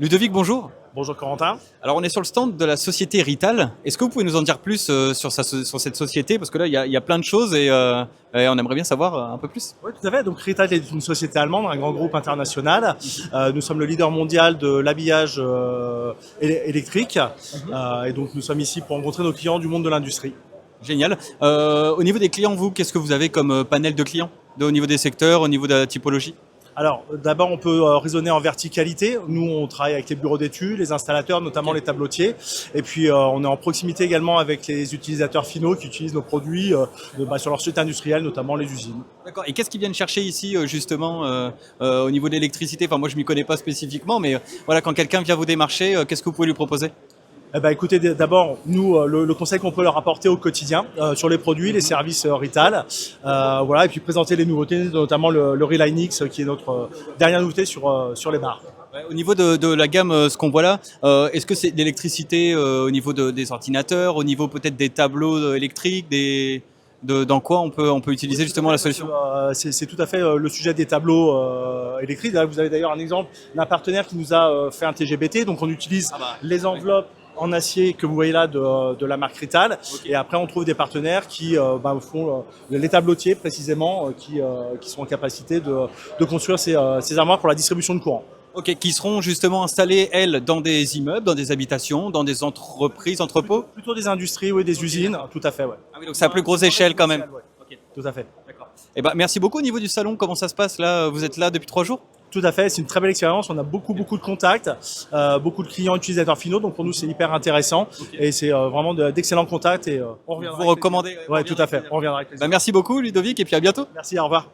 Ludovic, bonjour. Bonjour Corentin. Alors on est sur le stand de la société Rital. Est-ce que vous pouvez nous en dire plus sur cette société? Parce que là, il y a plein de choses et on aimerait bien savoir un peu plus. Oui, tout à fait. Donc Rital est une société allemande, un grand groupe international. Nous sommes le leader mondial de l'habillage électrique. Et donc nous sommes ici pour rencontrer nos clients du monde de l'industrie. Génial. Au niveau des clients, vous, qu'est-ce que vous avez comme panel de clients au niveau des secteurs, au niveau de la typologie? Alors d'abord on peut raisonner en verticalité. Nous on travaille avec les bureaux d'études, les installateurs, notamment les tableautiers. Et puis on est en proximité également avec les utilisateurs finaux qui utilisent nos produits sur leur site industriel, notamment les usines. D'accord. Et qu'est-ce qu'ils viennent chercher ici justement au niveau de l'électricité? Enfin, moi je m'y connais pas spécifiquement, mais voilà, quand quelqu'un vient vous démarcher, qu'est-ce que vous pouvez lui proposer? Écoutez, d'abord, nous, le conseil qu'on peut leur apporter au quotidien sur les produits, les services Rital, voilà, et puis présenter les nouveautés, notamment le Reline X, qui est notre dernière nouveauté sur les bars. Ouais, au niveau de la gamme, ce qu'on voit là, est-ce que c'est de l'électricité au niveau des ordinateurs, au niveau peut-être des tableaux électriques, dans quoi on peut utiliser justement la solution? C'est tout à fait le sujet des tableaux électriques. Là, vous avez d'ailleurs un exemple d'un partenaire qui nous a fait un TGBT, donc on utilise les enveloppes en acier que vous voyez là de la marque Rital. Okay. Et après, on trouve des partenaires qui font les tableautiers précisément, qui sont en capacité de construire ces armoires pour la distribution de courant. Ok, qui seront justement installées, elles, dans des immeubles, dans des habitations, dans des entreprises, entrepôts? Plutôt des industries, oui, des usines, tout à fait, ouais. Ah oui, donc c'est à plus grosse échelle quand même. Ouais. Okay. Tout à fait. D'accord. Eh ben, merci beaucoup. Au niveau du salon, comment ça se passe là? Vous êtes là depuis 3 jours? Tout à fait, c'est une très belle expérience. On a beaucoup de contacts, beaucoup de clients utilisateurs finaux. Donc pour nous, c'est hyper intéressant. Okay. Et c'est vraiment d'excellents contacts. Et on reviendra. Vous recommandez? Ouais, tout à fait. On reviendra avec plaisir. Merci beaucoup, Ludovic, et puis à bientôt. Merci, au revoir.